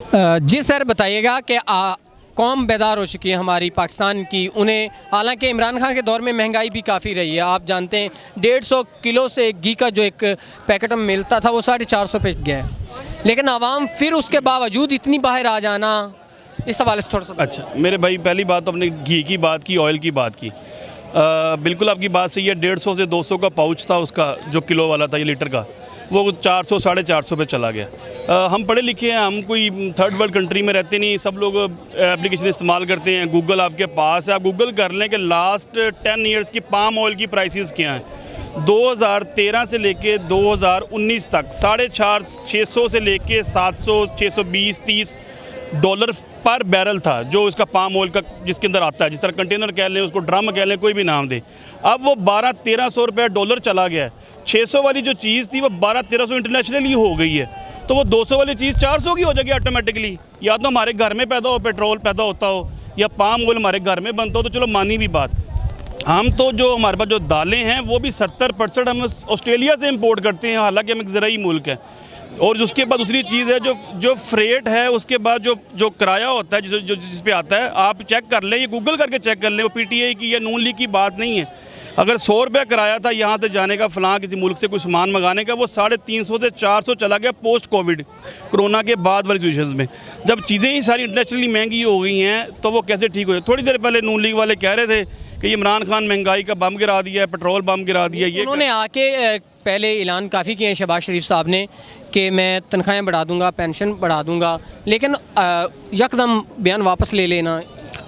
जी sir, बताइएगा कि कौम बेदार हो चुकी है हमारी पाकिस्तान की। उन्हें हालांकि इमरान खान के दौर में महंगाई भी काफ़ी रही है, आप जानते हैं 150 किलो से घी का जो एक पैकेट में मिलता था वो 450 पे गया है, लेकिन आवाम फिर उसके बावजूद इतनी बाहर आ जाना, इस हवाले से थोड़ा सा। अच्छा मेरे भाई, पहली बात तो अपने घी की बात की, ऑयल की बात की। बिल्कुल आपकी बात सही है। 150 से 200 का पाउच था उसका, जो किलो वाला था, ये लीटर का, वो 400 450 पे चला गया। हम पढ़े लिखे हैं, हम कोई थर्ड वर्ल्ड कंट्री में रहते नहीं। सब लोग एप्लीकेशन इस्तेमाल करते हैं, गूगल आपके पास है, आप गूगल कर लें कि लास्ट 10 ईयर्स की पाम ऑयल की प्राइसेस क्या हैं। 2013 से लेके 2019 तक 450-600 से लेके 700, 620, 30 डॉलर पर बैरल था जो इसका पाम ऑयल का जिसके अंदर आता है। जिस तरह कंटेनर कह लें, उसको ड्रम कह लें, कोई भी नाम दे। अब वो 1200-1300 रुपये डॉलर चला गया है। 600 वाली जो चीज़ थी वो 1200-1300 इंटरनेशनली हो गई है, तो वो 200 वाली चीज़ 400 की हो जाएगी ऑटोमेटिकली। या तो हमारे घर में पैदा हो, पेट्रोल पैदा होता हो, या पाम ऑयल हमारे घर में बनता हो, तो चलो मानी भी बात। हम तो जो हमारे पास जो दालें हैं वो भी 70% हम ऑस्ट्रेलिया से इंपोर्ट करते हैं, हालांकि हम एक ज़राई मुल्क है। और उसके बाद दूसरी चीज़ है जो फ्रेट है, उसके बाद जो किराया होता है जिस पे आता है, आप चेक कर लें, ये गूगल करके चेक कर लें, वो पीटीआई की या नून लीग की बात नहीं है। अगर 100 रुपये किराया था यहाँ से जाने का, फ़लाँ किसी मुल्क से कोई सामान मंगाने का, वो 350 से 400 चला गया पोस्ट कोविड, कोरोना के बाद वाली सिचुएशन में। जब चीज़ें ही सारी इंटरनेशनली महंगी हो गई हैं तो वो कैसे ठीक हो जाए। थोड़ी देर पहले नून लीग वाले कह रहे थे कि इमरान खान महंगाई का बम गिरा दिया है, पेट्रोल बम गिरा दिया। ये उन्होंने आके पहले ऐलान काफ़ी किए हैं शहबाज शरीफ साहब ने कि मैं तनख्वाहें बढ़ा दूंगा, पेंशन बढ़ा दूंगा, लेकिन यकदम बयान वापस ले लेना।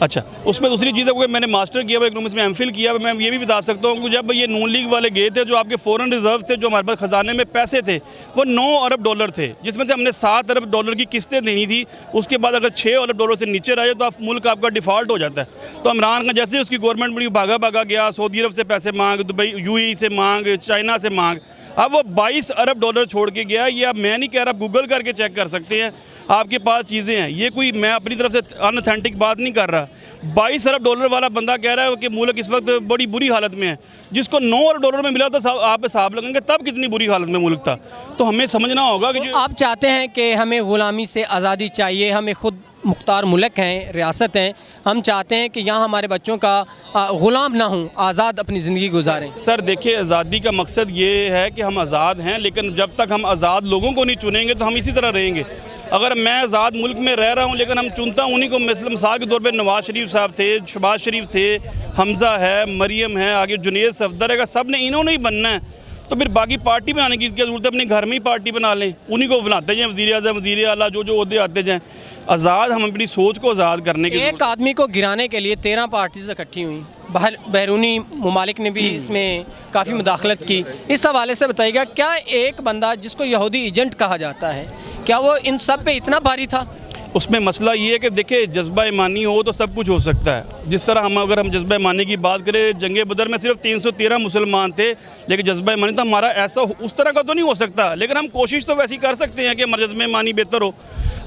अच्छा, उसमें दूसरी चीज़ है कि मैंने मास्टर किया हुआ इकोनॉमिक्स में, एमफिल किया हुआ। मैं ये भी बता सकता हूँ कि जब ये नून लीग वाले गए थे, जो आपके फॉरेन रिजर्व थे, जो हमारे पास ख़जाने में पैसे थे, वो 9 अरब डॉलर थे, जिसमें से हमने 7 अरब डॉलर की किस्तें देनी थी। उसके बाद अगर 6 अरब डॉलर से नीचे रहे तो मुल्क आपका डिफ़ॉल्ट हो जाता है। तो इमरान खान जैसे उसकी गवर्नमेंट बड़ी भागा गया, सऊदी अरब से पैसे मांग, दुबई UAE से मांग, चाइना से मांग, अब वो 22 अरब डॉलर छोड़ के गया। ये मैं नहीं कह रहा, गूगल करके चेक कर सकते हैं, आपके पास चीज़ें हैं। ये कोई मैं अपनी तरफ से अनऑथेंटिक बात नहीं कर रहा। 22 अरब डॉलर वाला बंदा कह रहा है कि मुल्क इस वक्त बड़ी बुरी हालत में है, जिसको 9 अरब डॉलर में मिला तो आप हिसाब लगाएंगे तब कितनी बुरी हालत में मुल्क था। तो हमें समझना होगा कि तो आप चाहते हैं कि हमें ग़ुलामी से आज़ादी चाहिए, हमें खुद मुख्तार मुल्क हैं, रियासत हैं, हम चाहते हैं कि यहाँ हमारे बच्चों का ग़ुलाम ना हों, आज़ाद अपनी ज़िंदगी गुजारें। सर देखिए, आज़ादी का मकसद ये है कि हम आज़ाद हैं, लेकिन जब तक हम आज़ाद लोगों को नहीं चुनेंगे तो हम इसी तरह रहेंगे। अगर मैं आज़ाद मुल्क में रह रहा हूँ लेकिन हम चुनता हूँ उन्हीं को, मिसाल के तौर पे नवाज़ शरीफ साहब थे, शहबाज शरीफ थे, हमज़ा है, मरियम है, आगे जुनैद सफदर है, सब ने इन्होंने ही बनना है, तो फिर बाकी पार्टी में आने की क्या ज़रूरत है। अपने घर में ही पार्टी बना लें, उन्हीं को बनाते जाएँ वज़ीर आज़म, वज़ीर आला, जो ओहदे आते जाएँ। आज़ाद हम अपनी सोच को आज़ाद करने के एक आदमी को गिराने के लिए 13 पार्टीज़ इकट्ठी हुई, बैरूनी ममालिक ने भी इसमें काफ़ी मुदाखलत की। इस हवाले से बताइएगा, क्या एक बंदा जिसको यहूदी एजेंट कहा जाता है, क्या वो इन सब पे इतना भारी था? उसमें मसला ये है कि देखिए, जज्बा ईमानी हो तो सब कुछ हो सकता है। जिस तरह अगर हम जज्बा ईमानी की बात करें, जंग बदर में सिर्फ 313 मुसलमान थे, लेकिन जज्बा ईमानी तो हमारा ऐसा उस तरह का तो नहीं हो सकता, लेकिन हम कोशिश तो वैसी कर सकते हैं कि हमारा जज्बा ईमानी बेहतर हो।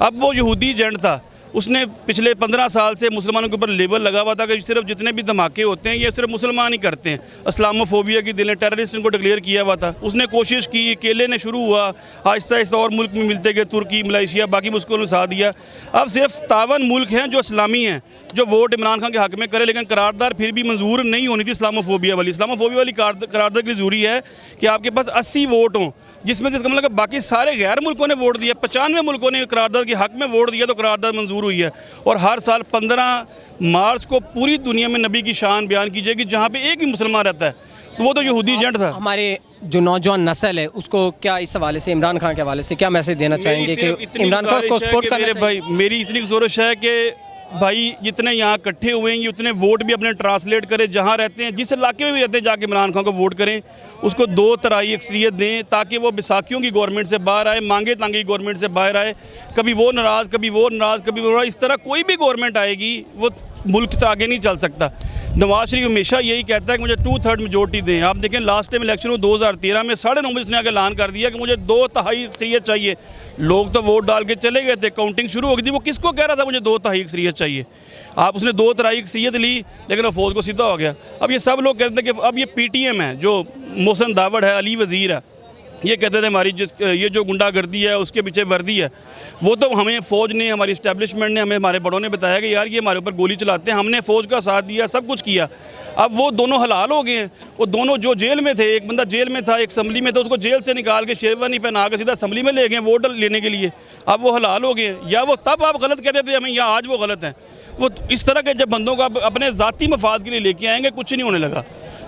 अब वो यहूदी एजेंट था, उसने पिछले 15 साल से मुसलमानों के ऊपर लेबल लगा हुआ था कि सिर्फ जितने भी धमाके होते हैं ये सिर्फ मुसलमान ही करते हैं, इस्लामोफोबिया की दिलें, टेररिस्ट इनको डिक्लेयर किया हुआ था। उसने कोशिश की, अकेले ने शुरू हुआ, आहिस्ता आहिस्ता और मुल्क में मिलते गए, तुर्की, मलेशिया, बाकी मुल्कों ने साथ दिया। अब सिर्फ 57 मुल्क हैं जो इस्लामी हैं, जो वोट इमरान खान के हक़ में करे, लेकिन करारदाद फिर भी मंजूर नहीं होनी थी इस्लामोफोबिया वाली। इस्लामोफोबिया वाली करारदाद के लिए ज़रूरी है कि आपके पास 80 वोट हों, जिसमें से इसका मतलब बाकी सारे गैर मुल्कों ने वोट दिया, 95 मुल्कों ने करारदाद के हक़ में वोट दिया, तो करारदाद मंजूर हुई है। और हर साल 15 मार्च को पूरी दुनिया में नबी की शान बयान की जाएगी, जहाँ पे एक ही मुसलमान रहता है, तो वो तो यहूदी एजेंट था। हमारे जो नौजवान नस्ल है उसको क्या इस हवाले से, इमरान खान के हवाले से क्या मैसेज देना चाहेंगे कि इमरान खान को सपोर्ट करना चाहिए? भाई मेरी इतनी गुजारिश है कि भाई जितने यहाँ इकट्ठे हुए हैं, ये उतने वोट भी अपने ट्रांसलेट करें, जहाँ रहते हैं, जिस इलाके में भी रहते हैं, जाके इमरान खान को वोट करें, उसको 2/3 अक्सरियत दें, ताकि वो बैसाखियों की गवर्नमेंट से बाहर आए, मांगे तांगे की गवर्नमेंट से बाहर आए। कभी वो नाराज़, कभी वो नाराज़, कभी वो नाराज़, इस तरह कोई भी गवर्नमेंट आएगी वो मुल्क से आगे नहीं चल सकता। नवाज शरीफ हमेशा यही कहता है कि मुझे 2/3 मेजोरिटी दें। आप देखें लास्ट टाइम इलेक्शन हो 2013 में 9.5 बजे उसने आगे ऐलान कर दिया कि मुझे 2/3 अक्सरियत चाहिए। लोग तो वोट डाल के चले गए थे, काउंटिंग शुरू हो गई थी, वो किसको कह रहा था मुझे 2/3 अक्सरियत चाहिए। आप उसने 2/3 अक्सरियत ली, लेकिन फौज को सीधा हो गया। अब ये सब लोग कहते हैं कि अब ये PTM है, जो मोहसिन दावड़ है, अली वज़ीर है, ये कहते थे हमारी ये जो गुंडागर्दी है उसके पीछे वर्दी है। वो तो हमें फ़ौज ने, हमारी इस्टेब्लिशमेंट ने, हमें हमारे बड़ों ने बताया कि यार ये हमारे ऊपर गोली चलाते हैं, हमने फ़ौज का साथ दिया, सब कुछ किया। अब वो दोनों हलाल हो गए हैं। वो दोनों जो जेल में थे, एक बंदा जेल में था, एक असम्बली में था, उसको जेल से निकाल के शेरवानी पहना के सीधा असम्बली में ले गए वोट लेने के लिए। अब वो हलाल हो गए हैं, या वो तब आप गलत कहते थे हमें, या आज वो गलत हैं। वो इस तरह के जब बंदों को अपने ज़ाती मफाद के लिए लेके आएंगे, कुछ नहीं होने लगा।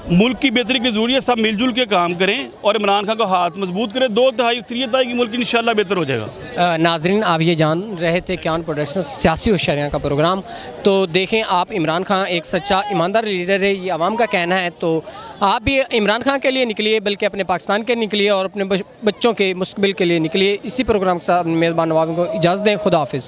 मुल्क की बेहतरी की ज़रूरी है, सब मिलजुल के काम करें और इमरान खान का हाथ मजबूत करें। 2/3 अक्सरियत आएगी, मुल्क इंशाल्लाह बेहतर हो जाएगा। नाजरीन, आप ये जान रहे थे क्यान प्रोडक्शन सियासी होशियारियाँ का प्रोग्राम। तो देखें आप, इमरान खान एक सच्चा ईमानदार लीडर है, ये आवाम का कहना है। तो आप भी इमरान खान के लिए निकलिए, बल्कि अपने पाकिस्तान के निकलिए और अपने बच्चों के मुस्तकबिल के लिए निकलिए। इसी प्रोग्राम के साथ मेज़बान नवाब को इजाज़त दें। खुदा हाफिज़।